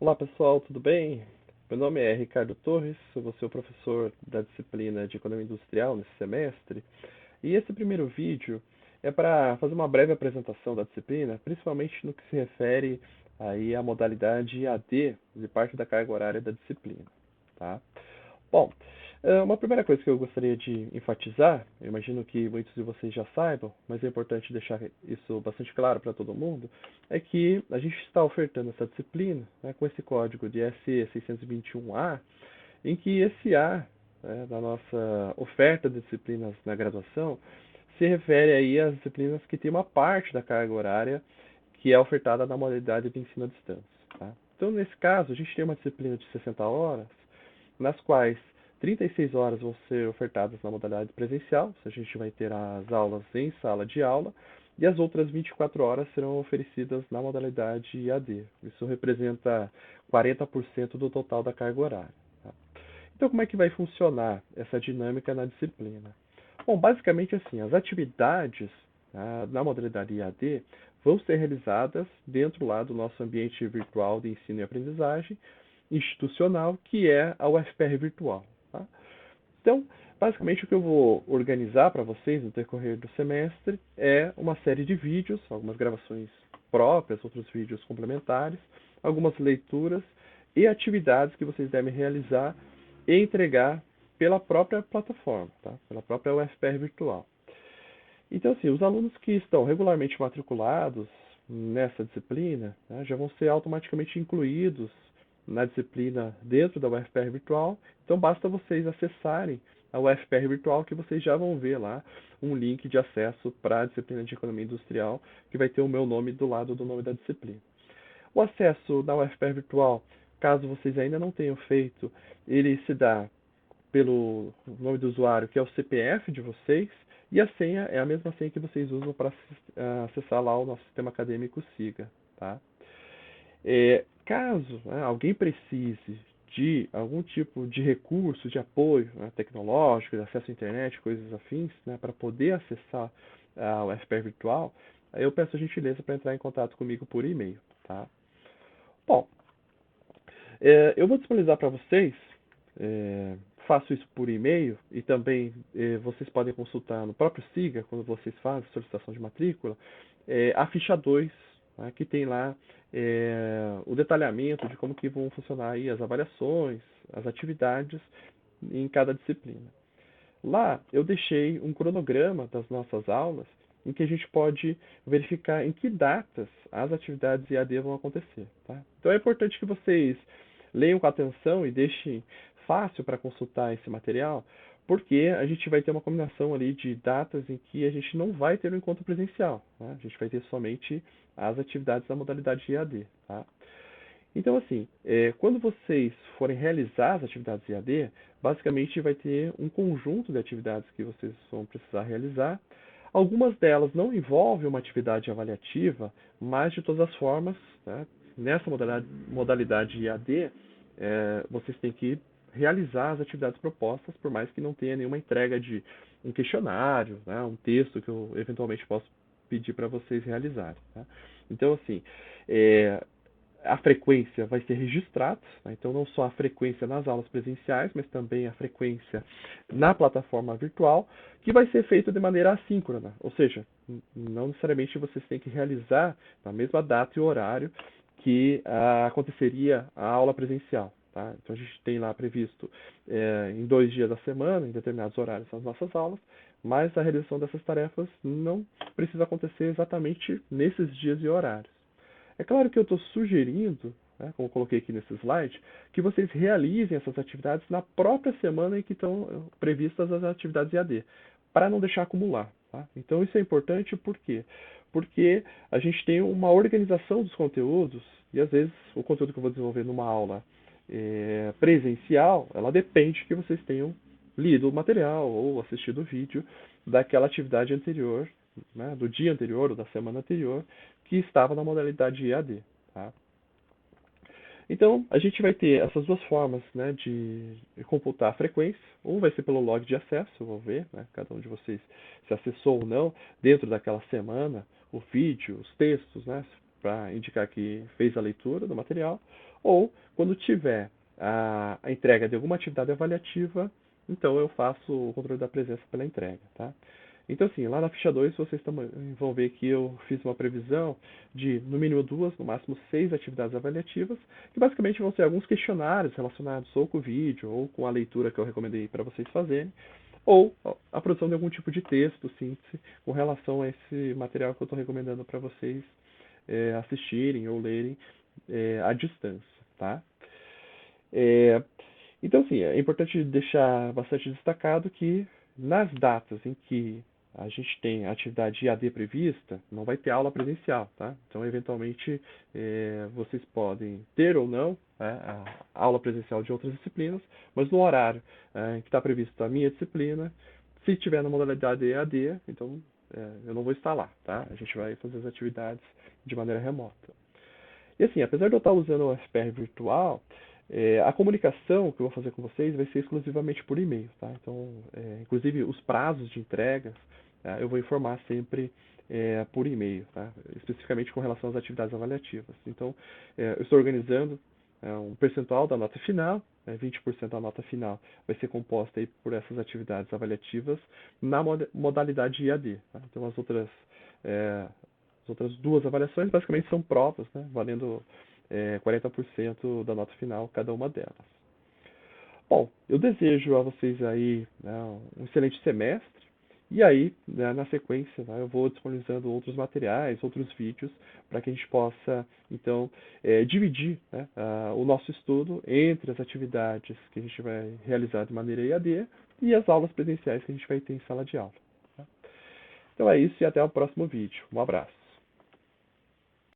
Olá pessoal, tudo bem? Meu nome é Ricardo Torres, eu vou ser o professor da disciplina de Economia Industrial nesse semestre. E esse primeiro vídeo é para fazer uma breve apresentação da disciplina, principalmente no que se refere aí à modalidade AD de parte da carga horária da disciplina, tá? Bom, uma primeira coisa que eu gostaria de enfatizar, eu imagino que muitos de vocês já saibam, mas é importante deixar isso bastante claro para todo mundo, é que a gente está ofertando essa disciplina, né, com esse código de SE 621A, em que esse A, né, da nossa oferta de disciplinas na graduação se refere aí às disciplinas que têm uma parte da carga horária que é ofertada na modalidade de ensino à distância. Tá? Então, nesse caso, a gente tem uma disciplina de 60 horas, nas quais 36 horas vão ser ofertadas na modalidade presencial, a gente vai ter as aulas em sala de aula, e as outras 24 horas serão oferecidas na modalidade EAD. Isso representa 40% do total da carga horária. Tá? Então, como é que vai funcionar essa dinâmica na disciplina? Bom, basicamente assim, as atividades na modalidade EAD vão ser realizadas dentro lá do nosso ambiente virtual de ensino e aprendizagem institucional, que é a UFPR Virtual. Tá? Então, basicamente o que eu vou organizar para vocês no decorrer do semestre é uma série de vídeos, algumas gravações próprias, outros vídeos complementares, algumas leituras e atividades que vocês devem realizar e entregar pela própria plataforma, tá? Pela própria UFPR Virtual. Então, assim, os alunos que estão regularmente matriculados nessa disciplina, né, já vão ser automaticamente incluídos na disciplina dentro da UFPR Virtual. Então, basta vocês acessarem a UFPR Virtual que vocês já vão ver lá um link de acesso para a disciplina de Economia Industrial, que vai ter o meu nome do lado do nome da disciplina. O acesso na UFPR Virtual, caso vocês ainda não tenham feito, ele se dá pelo nome do usuário, que é o CPF de vocês, e a senha é a mesma senha que vocês usam para acessar lá o nosso sistema acadêmico SIGA. Tá? Caso alguém precise de algum tipo de recurso, de apoio tecnológico, de acesso à internet, coisas afins, para poder acessar o FPR virtual, eu peço a gentileza para entrar em contato comigo por e-mail. Tá? Bom, eu vou disponibilizar para vocês, faço isso por e-mail e também vocês podem consultar no próprio SIGA, quando vocês fazem solicitação de matrícula, a ficha 2, né, que tem lá o detalhamento de como que vão funcionar aí as avaliações, as atividades em cada disciplina. Lá eu deixei um cronograma das nossas aulas em que a gente pode verificar em que datas as atividades EAD vão acontecer. Tá? Então é importante que vocês leiam com atenção e deixem fácil para consultar esse material, porque a gente vai ter uma combinação ali de datas em que a gente não vai ter um encontro presencial. Tá? A gente vai ter somente as atividades da modalidade EAD. Tá? Então, assim, quando vocês forem realizar as atividades EAD, basicamente vai ter um conjunto de atividades que vocês vão precisar realizar. Algumas delas não envolvem uma atividade avaliativa, mas de todas as formas, né, nessa modalidade EAD, vocês têm que realizar as atividades propostas, por mais que não tenha nenhuma entrega de um questionário, né, um texto que eu eventualmente posso pedir para vocês realizarem. Tá? Então, assim, é, a frequência vai ser registrada, né? Então não só a frequência nas aulas presenciais, mas também a frequência na plataforma virtual, que vai ser feita de maneira assíncrona, ou seja, não necessariamente vocês têm que realizar na mesma data e horário que aconteceria a aula presencial. Tá? Então a gente tem lá previsto em 2 dias da semana, em determinados horários, as nossas aulas, mas a realização dessas tarefas não precisa acontecer exatamente nesses dias e horários. É claro que eu estou sugerindo, né, como eu coloquei aqui nesse slide, que vocês realizem essas atividades na própria semana em que estão previstas as atividades EAD, para não deixar acumular. Tá? Então isso é importante por quê? Porque a gente tem uma organização dos conteúdos e às vezes o conteúdo que eu vou desenvolver numa aula presencial, ela depende que vocês tenham lido o material ou assistido o vídeo daquela atividade anterior, né, do dia anterior ou da semana anterior, que estava na modalidade EAD. Tá? Então, a gente vai ter essas duas formas, né, de computar a frequência. Um vai ser pelo log de acesso, eu vou ver, né, cada um de vocês se acessou ou não dentro daquela semana, o vídeo, os textos, né, para indicar que fez a leitura do material, ou quando tiver a entrega de alguma atividade avaliativa, então eu faço o controle da presença pela entrega, tá? Então, assim, lá na ficha 2 vocês vão ver que eu fiz uma previsão de, no mínimo 2, no máximo 6 atividades avaliativas, que basicamente vão ser alguns questionários relacionados ou com o vídeo, ou com a leitura que eu recomendei para vocês fazerem, ou a produção de algum tipo de texto, síntese, com relação a esse material que eu estou recomendando para vocês assistirem ou lerem à distância, tá? É, então, assim, é importante deixar bastante destacado que nas datas em que a gente tem a atividade IAD prevista, não vai ter aula presencial, tá? Então, eventualmente, vocês podem ter ou não a aula presencial de outras disciplinas, mas no horário em que está previsto a minha disciplina, se tiver na modalidade EAD, então eu não vou estar lá, tá? A gente vai fazer as atividades de maneira remota. E assim, apesar de eu estar usando o FPR virtual, a comunicação que eu vou fazer com vocês vai ser exclusivamente por e-mail, tá? Então, inclusive os prazos de entregas, eu vou informar sempre por e-mail, tá? Especificamente com relação às atividades avaliativas. Então, eu estou organizando um percentual da nota final, 20% da nota final vai ser composta aí por essas atividades avaliativas na modalidade IAD, tá? Então, as outras duas avaliações basicamente são provas, né, valendo 40% da nota final cada uma delas. Bom, eu desejo a vocês aí, né, um excelente semestre. E aí, né, na sequência, né, eu vou disponibilizando outros materiais, outros vídeos, para que a gente possa, então, dividir, né, o nosso estudo entre as atividades que a gente vai realizar de maneira EAD e as aulas presenciais que a gente vai ter em sala de aula. Tá? Então é isso e até o próximo vídeo. Um abraço.